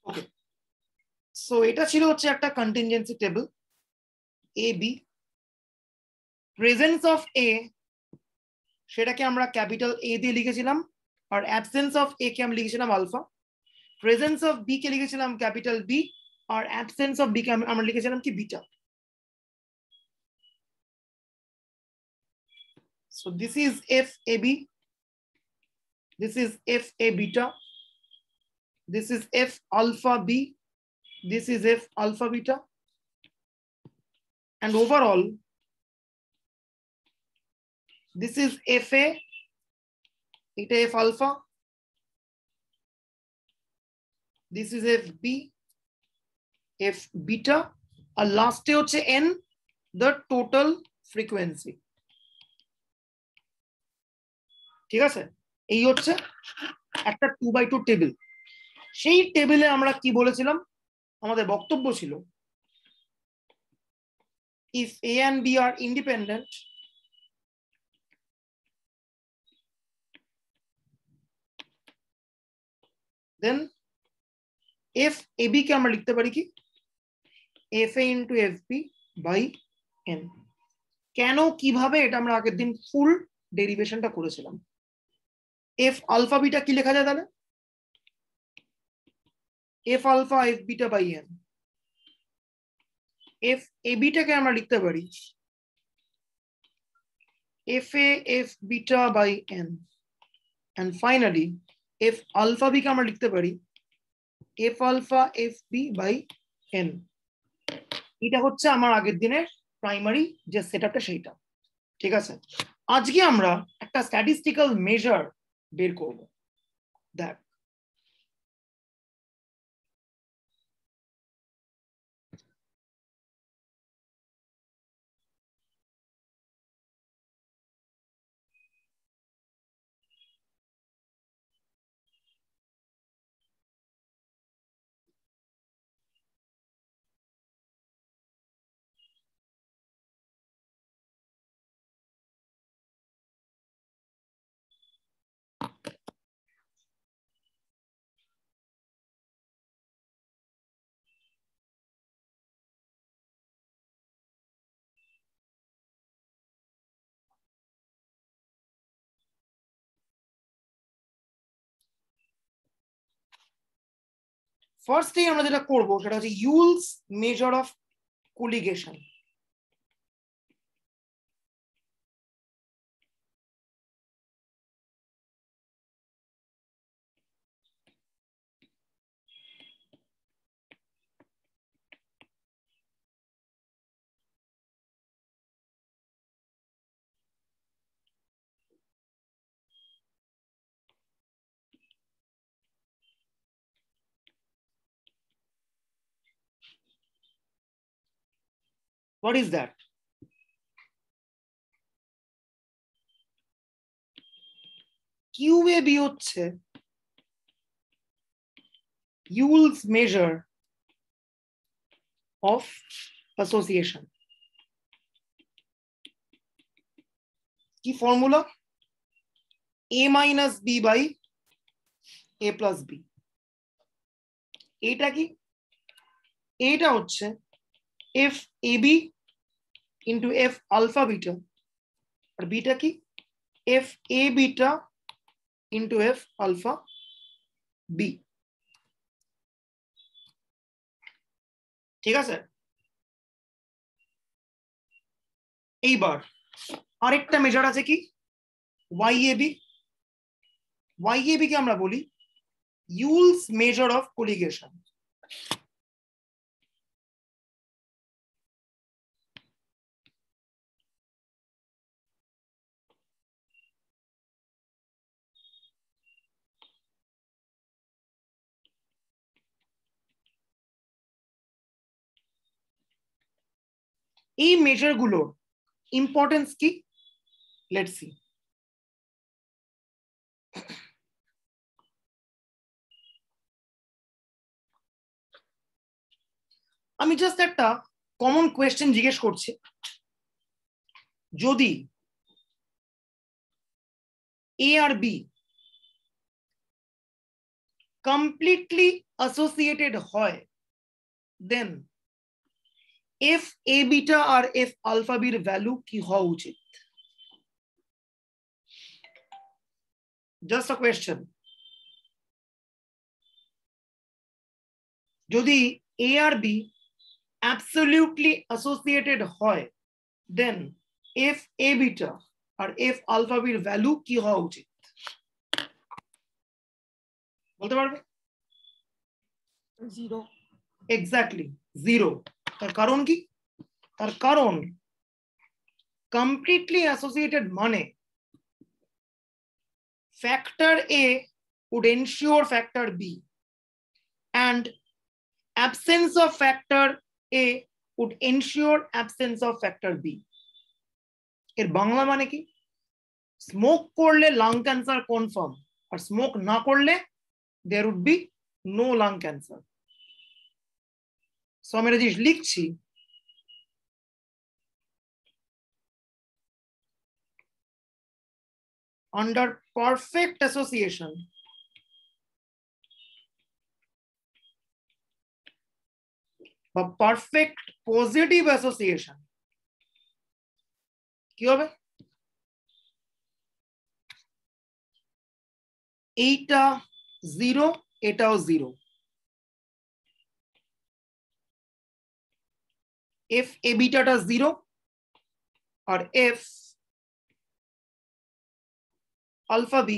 ওকে, so এটা ছিল হচ্ছে একটা contingency table A B. Presence of A সেটাকে আমরা ক্যাপিটাল এ দিয়ে লিখেছিলাম, আর অ্যাবসেন্স অফ এ কে আমি লিখেছিলাম আলফা। প্রেজেন্স অফ বি কে লিখেছিলাম ক্যাপিটাল বি, আর অ্যাবসেন্স অফ বি কে আমরা লিখেছিলাম কি beta. So this is FAB, this is FA beta, this is F alpha B, this is F alpha beta, and overall this is FA, এটা F alpha, this is FB, F beta, আর লাস্টে হচ্ছে N, the total frequency। ঠিক আছে, এই হচ্ছে একটা 2x2 table. সেই টেবিলে আমরা কি বলেছিলাম, আমাদের বক্তব্য ছিল if A and B are independent, then FAB কে আমরা লিখতে পারি কি FA into FB by N। কেন, কিভাবে, এটা আমরা আগের দিন ফুল ডেরিভেশনটা করেছিলাম। F alpha beta কি লেখা যায় তাহলে, F alpha F beta by N। F A beta কে আমরা লিখতে পারি FA F beta by N, and finally F alpha B কে আমরা লিখতে পারি F alpha F B by N। এটা হচ্ছে আমার আগের দিনের প্রাইমারি যে সেটআপটা সেইটা। ঠিক আছে, আজকে আমরা একটা স্ট্যাটিস্টিক্যাল মেজার বের করব। দেখ, ফার্স্টে আমরা যেটা করব সেটা হচ্ছে Yule's measure of colligation. What is that? QAB হচ্ছে Yule's measure of association। কি formula, A minus B by A plus B। এটা কি, এটা হচ্ছে F AB into F alpha beta, আর বিটা কি F A beta into F alpha B। ঠিক আছে, এইবার আরেকটা মেজার আছে কি YAB। YAB কে আমরা বলি Yule's measure of colligation। এই মেজার গুলোর ইম্পর্টেন্স কি, লেটস সি। আমি জাস্ট একটা কমন কোয়েশ্চেন জিজ্ঞেস করছি, যদি A আর B completely associated হয়, then f a beta আর f alpha b এর ভ্যালু কি হওয়া উচিত? Just a question. যদি a আর b absolutely associated হয়, then f a beta আর f alpha b এর ভ্যালু কি হওয়া উচিত? বলতে পারবে? 0. এক্স্যাক্টলি 0। তার কারণ কি? তার কারণ completely associated মানে factor A would ensure factor B and absence of factor A would ensure absence of factor B. এর বাংলা মানে কি? স্মোক করলে লাং ক্যান্সার কনফার্ম, আর স্মোক না করলে there would be no lung cancer. So আমি জিনিস লিখছি, under perfect association বা perfect positive association কি হবে? এইটা 0, এটাও 0। f a beta টা 0 আর f alpha b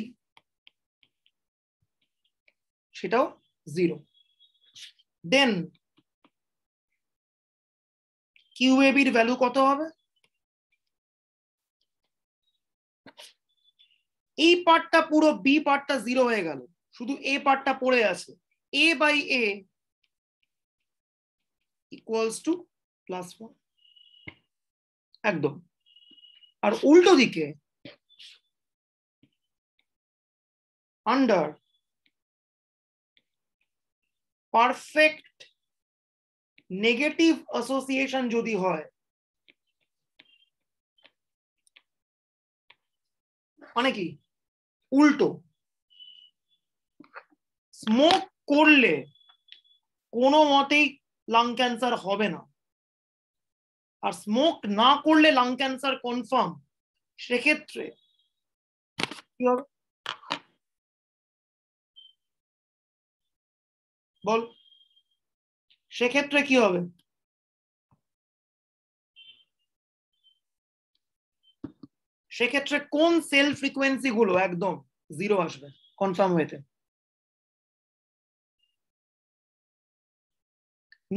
সেটাও 0। দেন QAB এর ভ্যালু কত হবে? এই পার্টটা পুরো বি পার্টটা 0 হয়ে গেল, শুধু এ পার্টটা পড়ে আছে। a by a equals to +1 একদম। আর উল্টো দিকে আন্ডার পারফেক্ট নেগেটিভ অ্যাসোসিয়েশন যদি হয়, মানে কি উল্টো, স্মোক করলে কোনো মতেই লাং ক্যান্সার হবে না, আর স্মোক না করলে লাং ক্যান্সার কনফার্ম, সেক্ষেত্রে কি হবে বল? সেক্ষেত্রে কি হবে? সেক্ষেত্রে কোন সেল ফ্রিকোয়েন্সি গুলো একদম 0 আসবে কনফার্ম হয়েছে?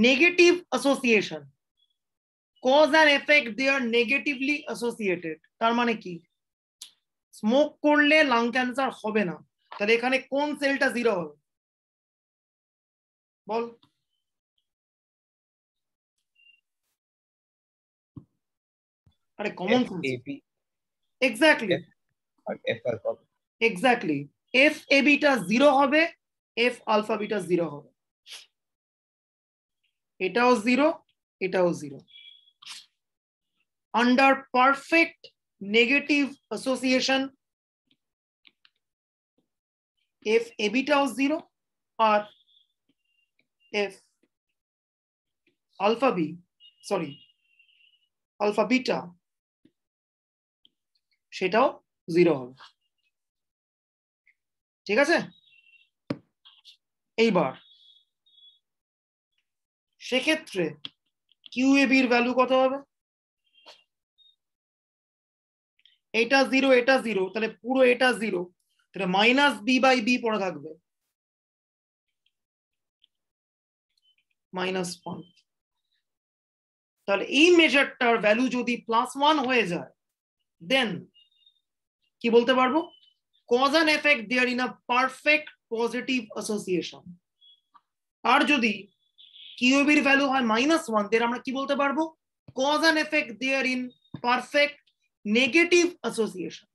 Negative association, cause R effect they R negatively associated. তার মানে কি স্মোক করলে লাং ক্যান্সার হবে না, তাহলে এখানে কোন সেলটা 0 হবে বল? আরে common sense. Exactly exactly F এ বিটা 0 হবে, এফ আলফা বিটা 0 হবে। এটাও 0, এটাও 0। Under perfect negative association F A বিটাও 0 আর F alpha B sorry alpha beta সেটাও 0 হবে। ঠিক আছে? এইবার সেক্ষেত্রে QAB এর ভ্যালু কত হবে? এটা 0, এটা 0, তাহলে পুরো এটা 0, তাহলে মাইনাস বি বাই বি পড়ে থাকবে -1। তাহলে এই মেজারটার ভ্যালু যদি +1 হয়ে যায়, দেন কি বলতে পারবো? Cause and effect they are in a perfect positive association. আর যদি QAB এর ভ্যালু হয় -1, দেন আমরা কি বলতে পারবো? Cause and effect they are in perfect negative association.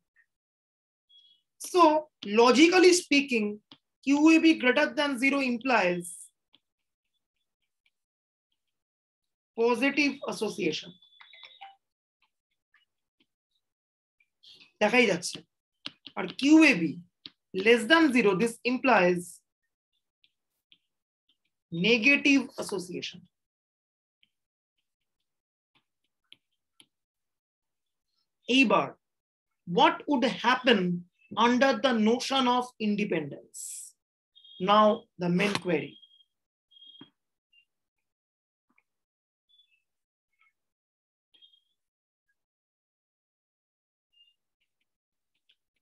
So logically speaking, QAB greater than 0 implies positive association। দেখাই যাচ্ছে। আর QAB less than 0, this implies negative association. এইবার what would happen under the notion of independence? Now the main query.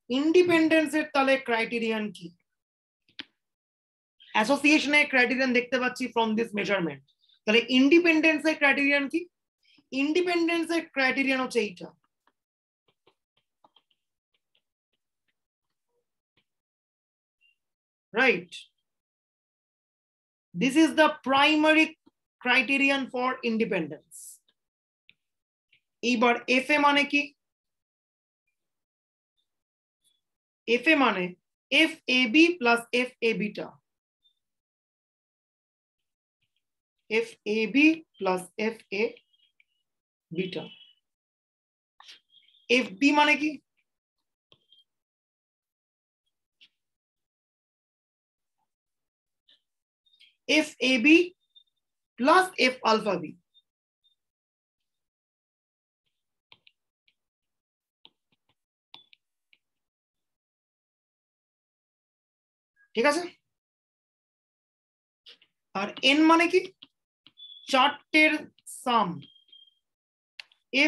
ইন্ডিপেন্ডেন্সের তাহলে criterion কি? অ্যাসোসিয়েশনের criterion দেখতে পাচ্ছি from this measurement. তাহলে ইন্ডিপেন্ডেন্সের criterion কি? ইন্ডিপেন্ডেন্সের ক্রাইটেরিয়ান হচ্ছে এইটা, right? This is the primary criterion for independence. এইবার FA মানে কি? FA মানে FAB plus FA beta, FAB plus FA beta. FB মানে কি? FAB plus F alpha B. ঠিক আছে? আর N মানে কি? চারটের সাম,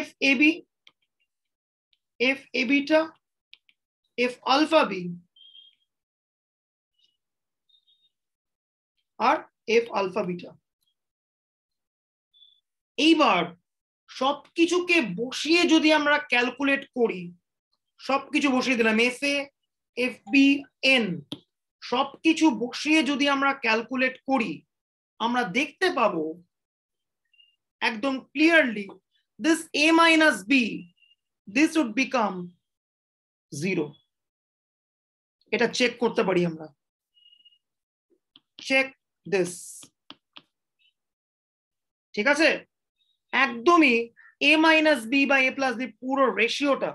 FAB, FA beta, F alpha B আর F alpha beta. এইবার সবকিছুকে বসিয়ে যদি আমরা ক্যালকুলেট করি, সবকিছু বসিয়ে দিলাম, FA, FB, N, সবকিছু বসিয়ে যদি আমরা ক্যালকুলেট করি, আমরা দেখতে পাবো একদম clearly this A minus B, this would become 0. এটা চেক করতে পারি আমরা, চেক দিস। ঠিক আছে? একদমই A minus B বা A plus B পুরো রেশিওটা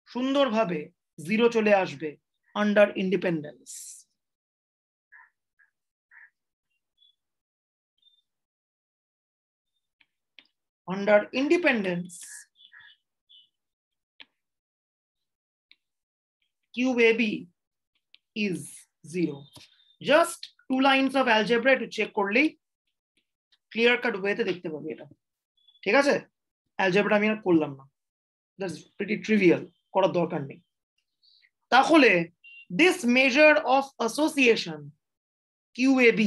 সুন্দরভাবে 0 চলে আসবে under independence. Under independence, cube AB is 0. Just 2 lines of algebra to check করলেই clear cut way তে দেখতে পাবি এটা। ঠিক আছে? algebra আমি আর করলাম না, that's pretty trivial, করার দরকার নেই। তাহলে this measure of association QAB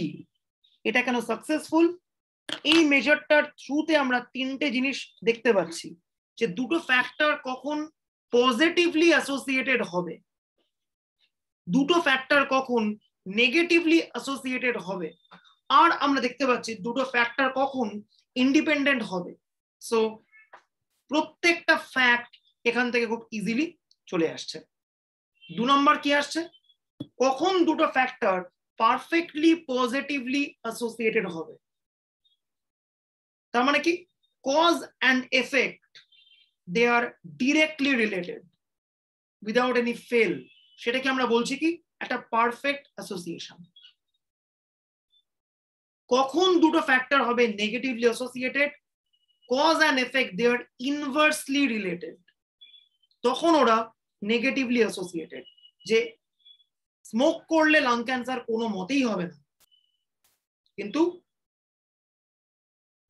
এটা কেন সাকসেসফুল? এই মেজারটার থ্রুতে আমরা তিনটে জিনিস দেখতে পাচ্ছি, যে দুটো ফ্যাক্টর কখন পজিটিভলি অ্যাসোসিয়েটেড হবে, দুটো ফ্যাক্টর কখন নেগেটিভলি অ্যাসোসিয়েটেড হবে, আর আমরা দেখতে পাচ্ছি দুটো ফ্যাক্টর কখন ইন্ডিপেন্ডেন্ট হবে। সো প্রত্যেকটা ফ্যাক্ট এখান থেকে খুব ইজিলি চলে আসছে। 2 নম্বর কি আসছে? কখন দুটো ফ্যাক্টর পারফেক্টলি পজিটিভলি অ্যাসোসিয়েটেড হবে। তার মানে কি? Cause and effect, they are directly related without any fail. সেটাকে আমরা বলছি কি? একটা পারফেক্ট অ্যাসোসিয়েশন। কখন দুটো ফ্যাক্টর হবে negatively associated? Cause and effect they are inversely related, তখন ওরা নেগেটিভলি অ্যাসোসিয়েটেড। যে স্মোক করলে লাং ক্যান্সার কোনো মতেই হবে না, কিন্তু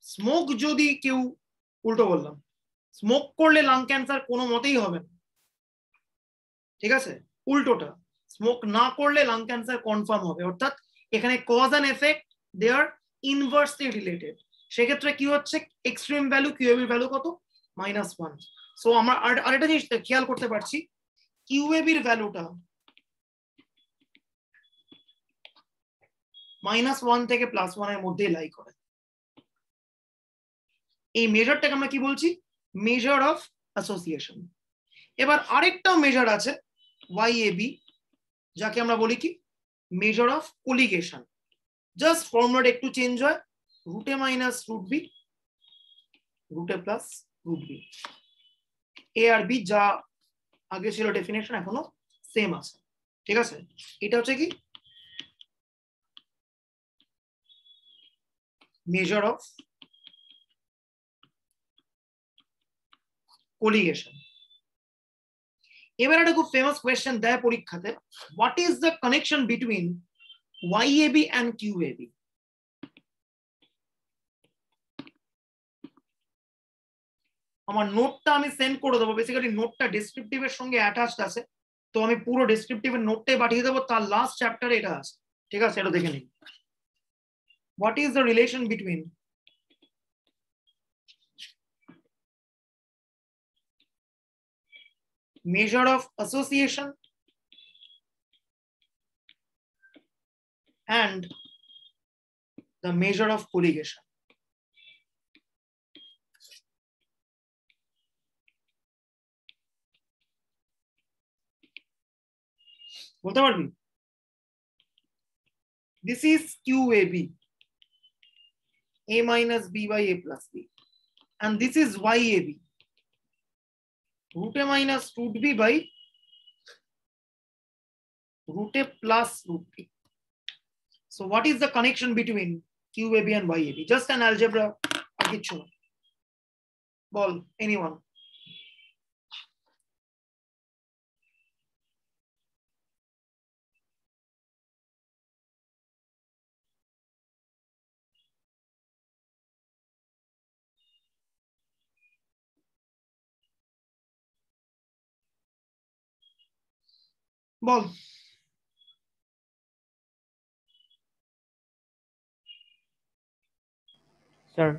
স্মোক যদি কেউ, উল্টো বললাম, স্মোক করলে লাং ক্যান্সার কোনো মতেই হবে না, ঠিক আছে? উল্টোটা, স্মোক না করলে লাং ক্যান্সার কনফার্ম হবে। অর্থাৎ এখানে cause and effect they are inversely related. সেক্ষেত্রে কি হচ্ছে? এক্সট্রিম ভ্যালু কিউএবি ভ্যালু কত? -1। সো আমরা আরেকটা জিনিস খেয়াল করতে পারছি, কিউএবির ভ্যালুটা -1 থেকে +1 এর মধ্যে লাই করে। এই মেজারটাকে আমরা কি বলছি? Measure of association. এবার আরেকটাও মেজার আছে YAB, যাকে আমরা বলি কি? Measure of কোলিগেশন। জাস্ট ফর্মুলাটা একটু চেঞ্জ হয়, √A - √B, √A + √B। A আর B যা আগে ছিল ডেফিনেশন এখনো সেম আছে। ঠিক আছে? এটা হচ্ছে কি measure of colligation. এবার একটা খুব ফেমাস কোয়েশ্চেন দেয় পরীক্ষাতে, what is the connection between YAB and QAB? আমার নোটটা আমি সেন্ড করে দেবো, বেসিক্যালি নোটটা ডেসক্রিপটিভের সঙ্গে অ্যাটাচড আছে, তো আমি পুরো ডেসক্রিপটিভের নোটটাই পাঠিয়ে দেবো, তার লাস্ট চ্যাপ্টারে এটা আছে, ঠিক আছে? এটা দেখে নিন। What is the relation between measure of association and the measure of colligation? বলতে পারবি? This is QAB, A minus B by A plus B, and this is YAB, root A minus root B by root A plus root B. So what is the connection between QAB and YAB? Just an algebra. Ball, anyone? Ball. Sir.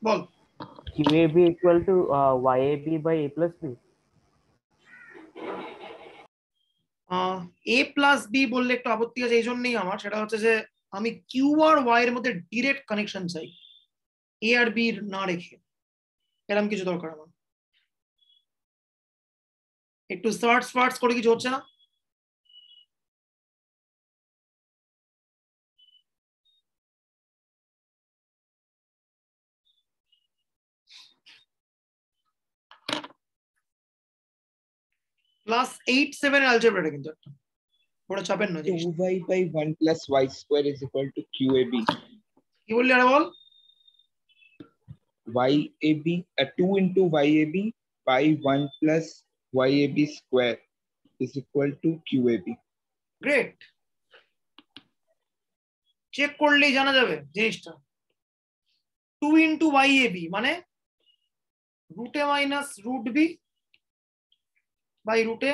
Ball. QAB equal to YAB by A plus B. A plus B বললে একটু আপত্তি আছে, এই জন্যই আমার, সেটা হচ্ছে যে আমি কিউ আর ওয়াই এর মধ্যে ডিরেক্ট কানেকশন চাই, এ আর বি না রেখে। এরকম কিছু দরকার আমার। একটু সার্চ ফার্চ করে কিছু হচ্ছে না? ক্লাস 8-7 অ্যালজেব্রাটা কিন্তু একটা বড় চাপের না। 2y by 1 plus y square is equal to QAB. কি বললি আরে বল? YAB 2 into YAB by 1 plus YAB square is equal to QAB. Great, check করলেই জানা যাবে জিনিসটা। 2 into YAB মানে root A minus root B by root A,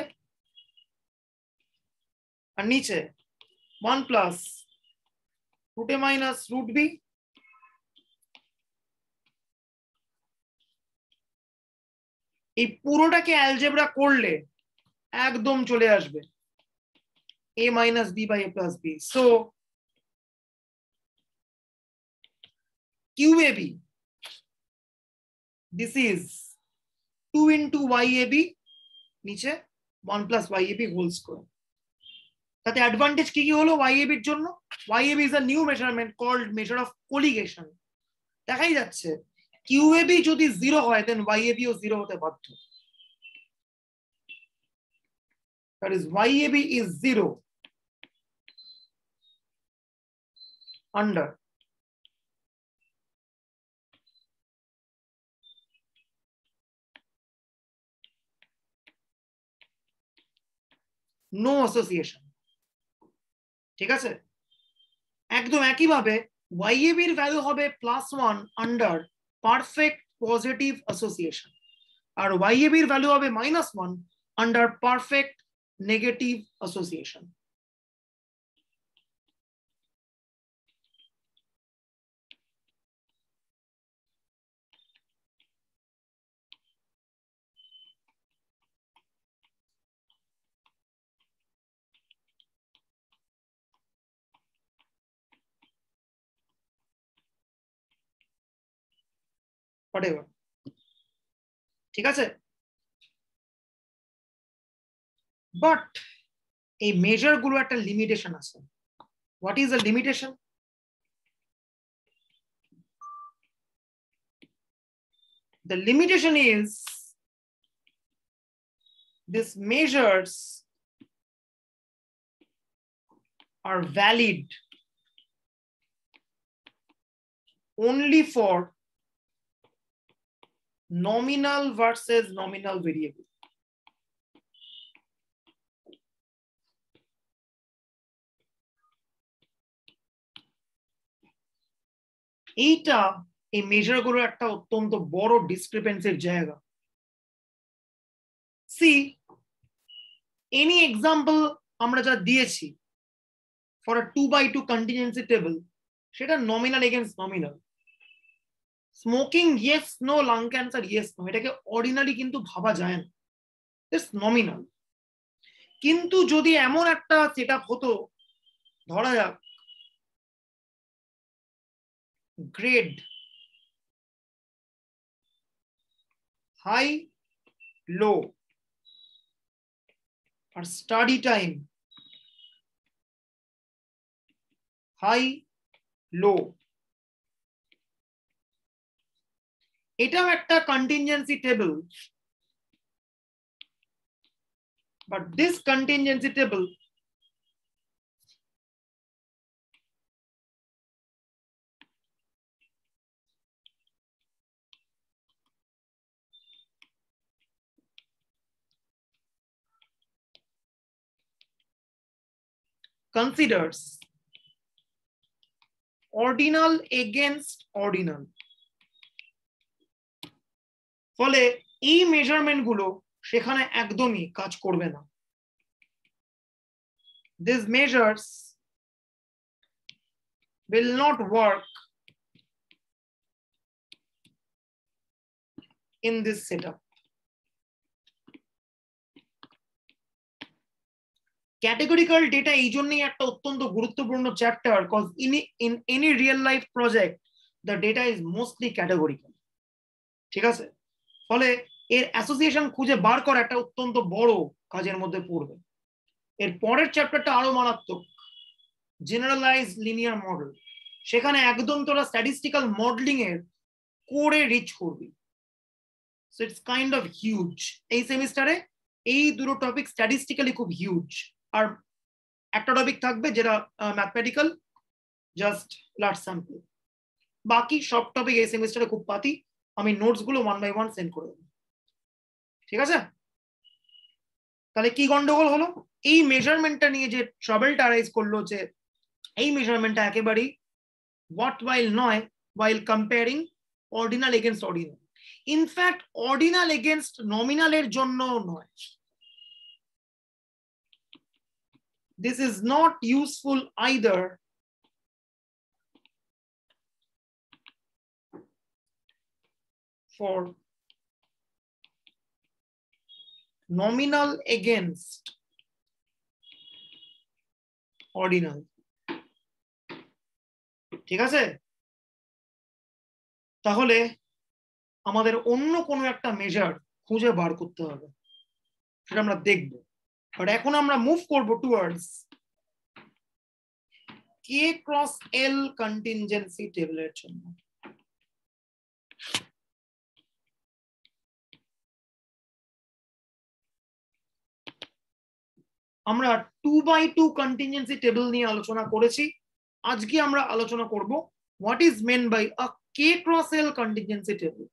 আর নিচে 1 plus root A minus root B এই পুরোটাকে অ্যালজেব্রা করলে একদম চলে আসবে A minus B by A plus B. So QAB, this is 2 into YAB নিচে 1 plus YAB whole square. তাতে advantage কি কি হলো YAB এর জন্য? YAB is a new measurement called measure of colligation. দেখাই যাচ্ছে QAB যদি 0 হয় then YAB ও 0 হতে বাধ্য। That is YAB is 0 under no association, ঠিক আছে? একদম একই ভাবে YAB এর ভ্যালু হবে +1 under perfect positive association, আর YAB এর ভ্যালু হবে -1 under perfect negative association. Whatever, ঠিক আছে? বাট এই মেজার গুলো একটা লিমিটেশন আছে। What is the limitation? The limitation is these measures are valid only for nominal versus nominal variable. এইটা এই মেজার গুলোর একটা অত্যন্ত বড় ডিসক্রিপেন্সির জায়গা। সি এনি এক্সাম্পল আমরা যা দিয়েছি for a 2x2 contingency table, সেটা nominal against nominal. Smoking yes no, lung cancer yes no, এটাকে অর্ডিনারি কিন্তু ভাবা যায় না, ইটস নমিনাল। কিন্তু যদি এমন একটা সেটআপ হতো, ধরা যাক গ্রেড হাই লো আর স্টাডি টাইম হাই লো, এটাও একটা contingency table, but this contingency table considers ordinal against ordinal। ফলে এই মেজারমেন্ট গুলো সেখানে একদমই কাজ করবে না। These measures will not work in this setup. Categorical data এই জন্যই একটা অত্যন্ত গুরুত্বপূর্ণ chapter, cause in any real life project the data is mostly categorical। ঠিক আছে, ফলে এর অ্যাসোসিয়েশন খুঁজে বার করা একটা অত্যন্ত বড় কাজের মধ্যে পড়বে। এর পরের চ্যাপ্টারটা আরো মারাত্মক, জেনারেলাইজ লিনিয়ার মডেল। সেখানে একদম তোরা স্ট্যাটিস্টিক্যাল মডেলিং এর কোরে রিচ করবি। So it's kind of huge. এই সেমিস্টারে এই দুটো টপিক স্ট্যাটিস্টিক্যালি খুব হিউজ, আর একটা টপিক থাকবে যেটা ম্যাথমেটিক্যাল, জাস্ট লার্জ স্যাম্পল। বাকি সব টপিক এই সেমিস্টারে খুব পাতি। আমি নোটস গুলো 1 by 1 সেন্ড করে দেবো, ঠিক আছে? তাহলে কি গন্ডগোল হলো? এই মেজারমেন্টটা নিয়ে যে ট্রাবলটা রাইজ করলো, যে এই মেজারমেন্টটা একেবারেই ওয়ার্থওয়াইল নয় while comparing ordinal against ordinal। In fact ordinal against নমিনালের জন্য নয়। This is not useful either for nominal against ordinal। ঠিক আছে, তাহলে আমাদের অন্য কোনো একটা মেজার খুঁজে বার করতে হবে, সেটা আমরা দেখব। বাট এখন আমরা মুভ করব টুয়ার্ডস কে ক্রস এল কন্টিনজেন্সি টেবলের জন্য। আমরা 2x2 কন্টিনজেন্সি টেবল নিয়ে আলোচনা করেছি। আজকে আমরা আলোচনা করব what is meant by a K cross L contingency table.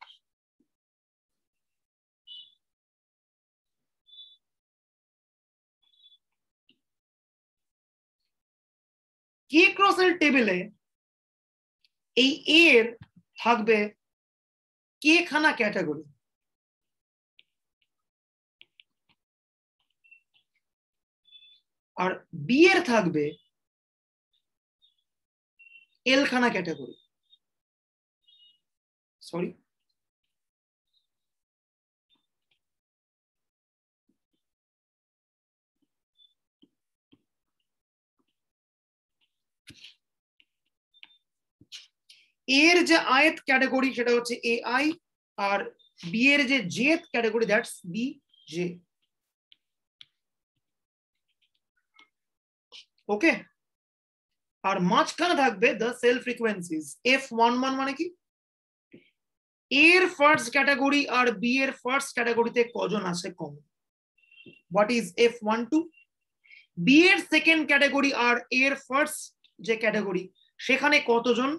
K cross L টেবিলে এই এ এর থাকবে কে খানা ক্যাটাগরি, আর বি এর থাকবে এল খানা ক্যাটাগরি। সরি, এর যে আয়ত ক্যাটাগরি সেটা হচ্ছে এ আই, আর বি এর যে jth category that's B J. Okay, আর মাঝখানে থাকবে দ্য সেল ফ্রিকোয়েন্সিজ। F11 মানে কি? এর ফার্স্ট ক্যাটাগরি আর বি এর ফার্স্ট ক্যাটাগরিতে কজন আছে কমন, হোয়াট ইজ F12। বি এর সেকেন্ড ক্যাটাগরি আর এর ফার্স্ট যে ক্যাটাগরি সেখানে কতজন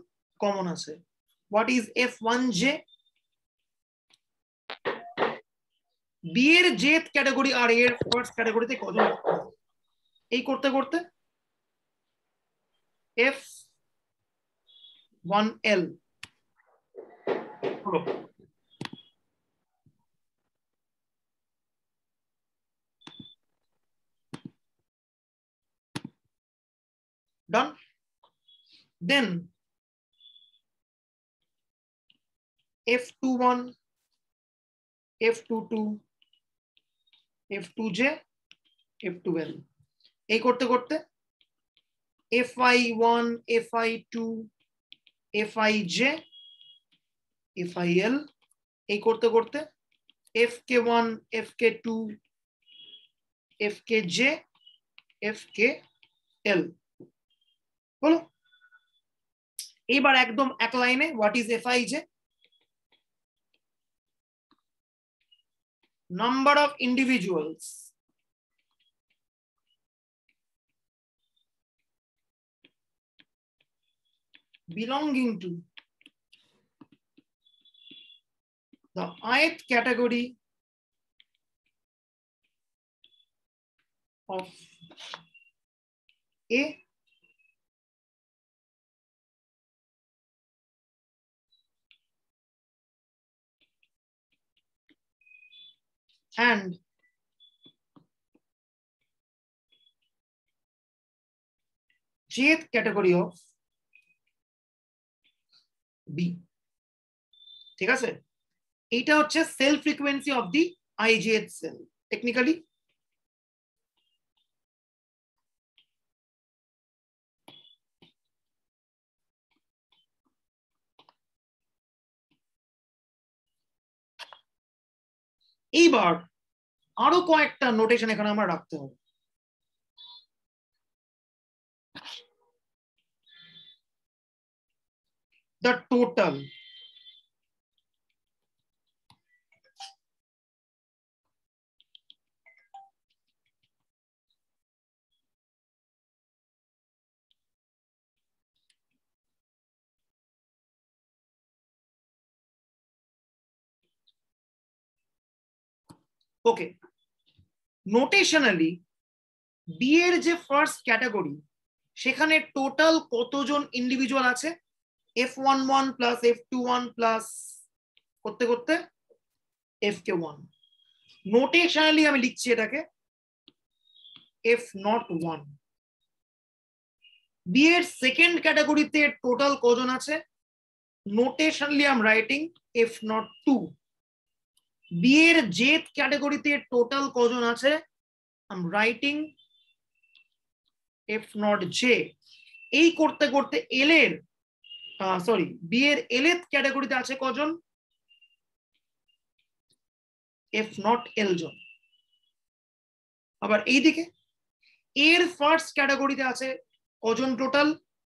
কমন আছে, What is F1J? B এর jth ক্যাটাগরি আর এর ফার্স্ট ক্যাটাগরিতে কজন এই করতে করতে F1L হলো। Done. Then F21, F22, F2J, F2L এই করতে করতে FI1, FI2, FIJ, FIL এই করতে করতে FK1, FK2, FKJ, FKL হলো। এবার একদম এক লাইনে what is FIJ? Number of individuals belonging to the ith category of A and jth category of B ঠিক আছে। এটা হচ্ছে cell frequency of the ijth cell technically. এইবার আরো কয়েকটা নোটেশন এখানে আমরা রাখতে হবে। The total ওকে নোটেশনালি বি এর যে ফার্স্ট ক্যাটাগরি সেখানে টোটাল কতজন ইন্ডিভিজুয়াল আছে F11 প্লাস F21 প্লাস করতে করতে FK1 নোটেশনালি আমি লিখছি এটাকে F01। বি এর সেকেন্ড ক্যাটাগরিতে টোটাল কজন আছে notationally I am writing F02। B এর জেথ ক্যাটাগরিতে টোটাল কজন আছে আই এম রাইটিং F0J। এই করতে করতে এল এর সরি বি এর এলএথ ক্যাটাগরিতে আছে কজন F0L জন। আবার এইদিকে এর ফার্স্ট ক্যাটাগরিতে আছে কজন total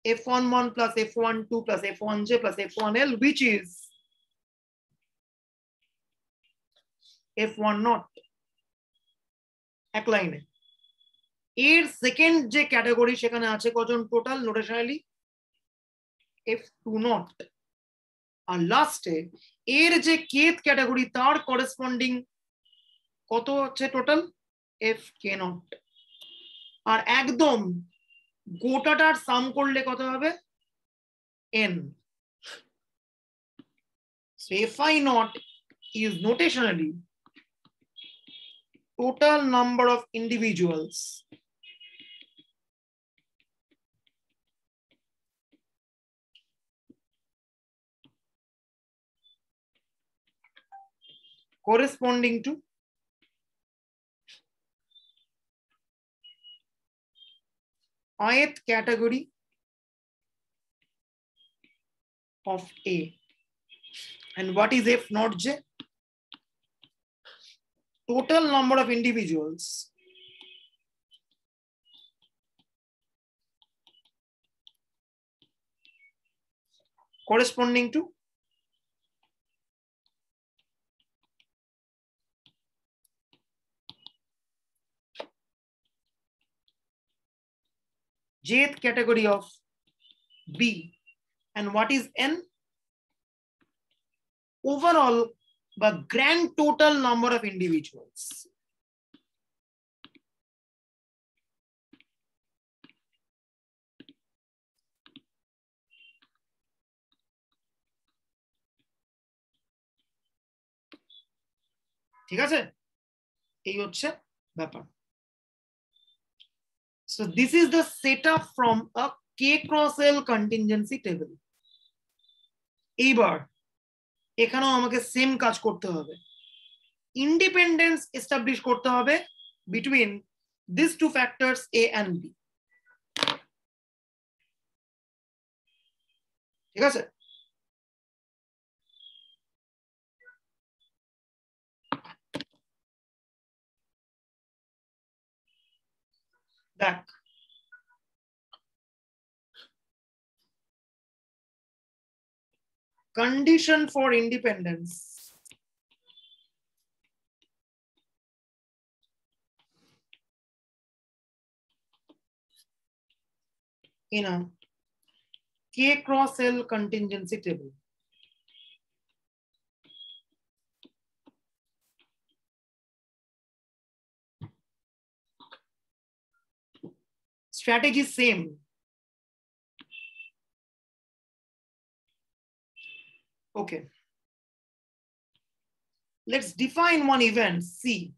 F11 plus F12 plus F1J plus F1L which is F10 এক লাইনে। এর সেকেন্ড যে ক্যাটাগরি সেখানে আছে কজন টোটাল নোটেশনালি F20 আর লাস্টে এর যে কেথ ক্যাটাগরি তার করেসপন্ডিং কত হচ্ছে টোটাল FK0 আর একদম গোটাটার সাম করলে কত হবে N। So FI0 is notationally total number of individuals corresponding to ith category of A. And what is F0J? Total number of individuals corresponding to jth category of B. And what is N? overall বা grand total number of individuals. ঠিক আছে, এই হচ্ছে ব্যাপার। So this is the setup from a K cross L contingency table. এইবার এখানেও আমাকে same কাজ করতে হবে, ইন্ডিপেন্ডেন্স এস্টাবলিশ করতে হবে between these two factors A and B. ঠিক আছে, দেখ condition for independence in a K cross L contingency table. Strategy same. Okay. Let's define one event C.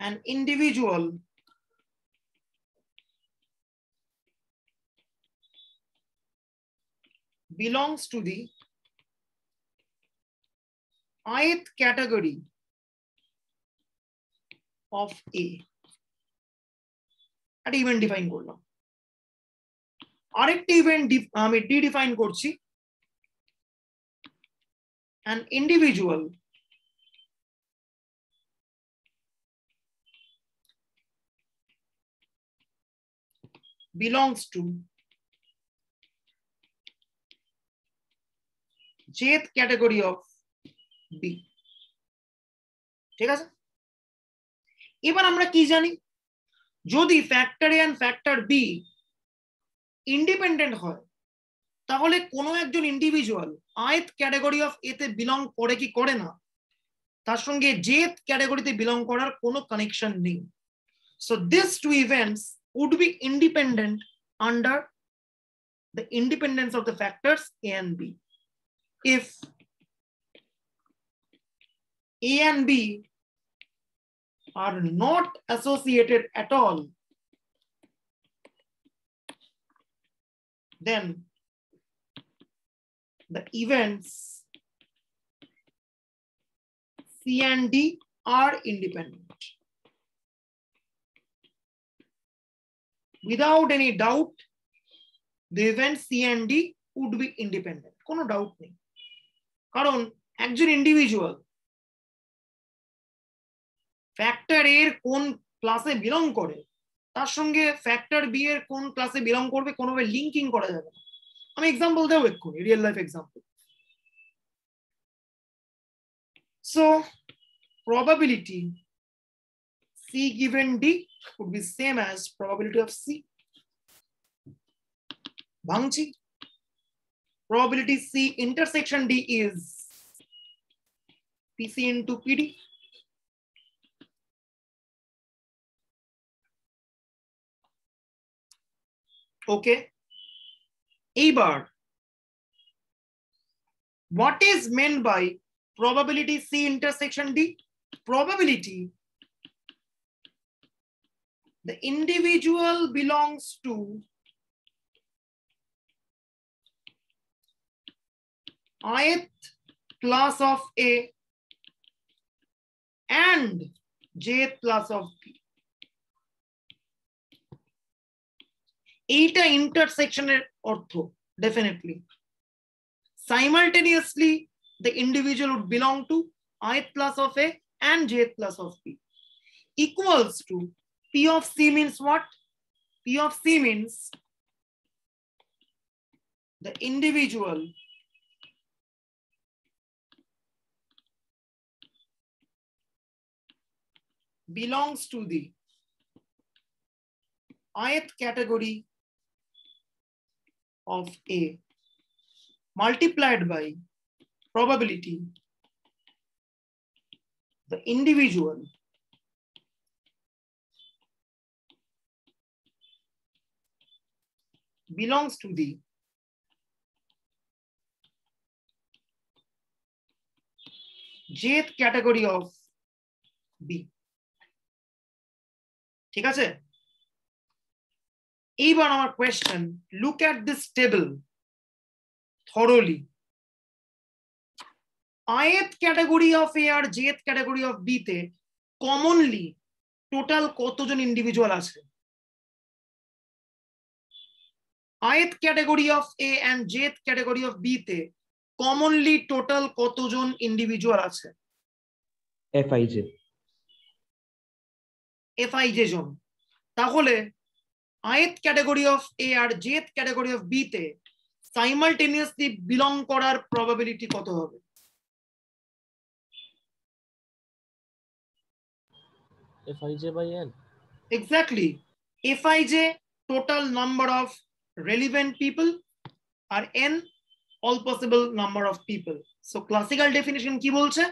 An individual belongs to the ith category of A. একটা event define করলাম, আরেকটা event আমি D define করছি, an individual belongs to jth category of B. ঠিক আছে, এবার আমরা কি জানি, যদি factor A and factor B independent হয় তাহলে কোনো একজন individual ith category of A তে বিলং করে কি করে না, তার সঙ্গে jth ক্যাটাগরিতে বিলং করার কোনো কানেকশন নেই। So these two events would be independent under the independence of the factors A and B. If A and B are not associated at all, then the events C and D are independent. Without any doubt, the events C and D would be independent. কোনো doubt নেই, কারণ একজন individual factor এর কোন ক্লাসে belong করে তার সঙ্গে ফ্যাক্টর বি এর কোন ক্লাসে বিলং করবে কোনোভাবে লিঙ্কিং করা যাবে না। আমি এক্সাম্পল দেবো এক্ষুনি, real life example. So probability C given D would be same as probability of C. ভাঙছি, probability C intersection D is PC into PD. Okay. এইবার what is meant by probability C intersection D? Probability the individual belongs to ith class of A and jth class of B. এইটা ইন্টারসেকশনের অর্থ, definitely. Simultaneously, the individual would belong to ith class of A and jth class of B. Equals to P of C means what? P of C means the individual belongs to the ith category of A multiplied by probability the individual belongs to the jth category of B. ঠিক আছে? এইবার আমার question, look at this table thoroughly. ith category of A আর jth category of B তে commonly total কতজন individual আছে? ith category of A and jth category of B তে commonly total কতজন ইন্ডিভিজুয়াল আছে? Fij জন। তাহলে ith category of A আর jth category of B তে simultaneously belong করার probability কত হবে? Fij by n. Exactly. Fij total number of relevant people R n all possible number of people. So classical definition কি বলছে?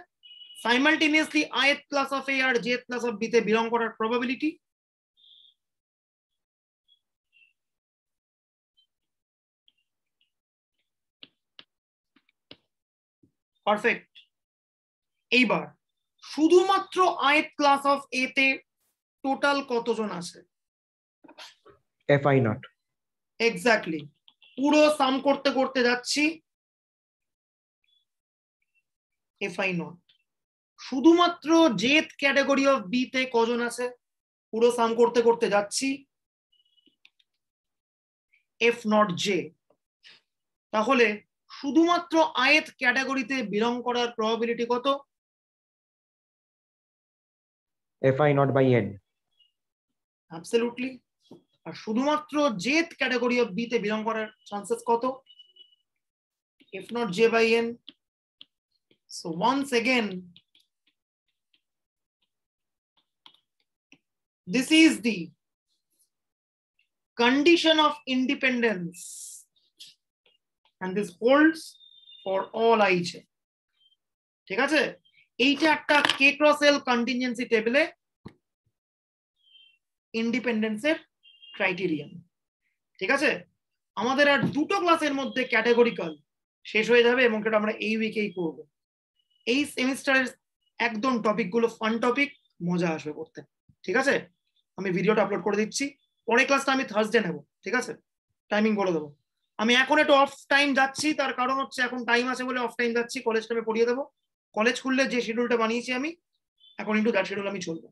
Simultaneously ith class of A আর jth class of B তে belong করার probability perfect. এইবার শুধুমাত্র ith class of A তে total কতজন আছে? Fi not. এক্স্যাক্টলি। পুরো সাম করতে করতে যাচ্ছি Fi not। শুধুমাত্র jth ক্যাটাগরি অফ B তে কজন আছে? পুরো সাম করতে করতে যাচ্ছি F not J। তাহলে শুধুমাত্র ith ক্যাটাগরিতে বিলং করার প্রবাবিলিটি কত? Fi not by n. Absolutely. আর শুধুমাত্র jth ক্যাটাগরি অফ B তে বিলং করার চান্সেস কত? F not J by n. So once again, this is the condition of independence and this holds for all ij। ঠিক আছে? এইটা একটা k cross l contingency টেবিলে ইন্ডিপেন্ডেন্সের ক্রাইটেরিয়ান। ঠিক আছে? আমাদের আর দুটো ক্লাসের মধ্যে ক্যাটাগরিক্যাল শেষ হয়ে যাবে এবং এটা আমরা এই উইকেই করব। এই সেমিস্টারের একদম টপিকগুলো ফান টপিক, মজা আসবে করতে। ঠিক আছে? আমি ভিডিওটা আপলোড করে দিচ্ছি। পরের ক্লাসটা আমি থার্সডে নেব। ঠিক আছে? টাইমিং বলে দেবো। আমি এখন একটু অফ টাইম যাচ্ছি, তার কারণ হচ্ছে এখন টাইম আছে বলে অফ টাইম যাচ্ছি। কলেজ টাইমে পড়িয়ে দেবো। কলেজ খুললে যে শিডিউলটা বানিয়েছি আমি, এখন ইনটু দ্যাট শিডিউল আমি চলবো।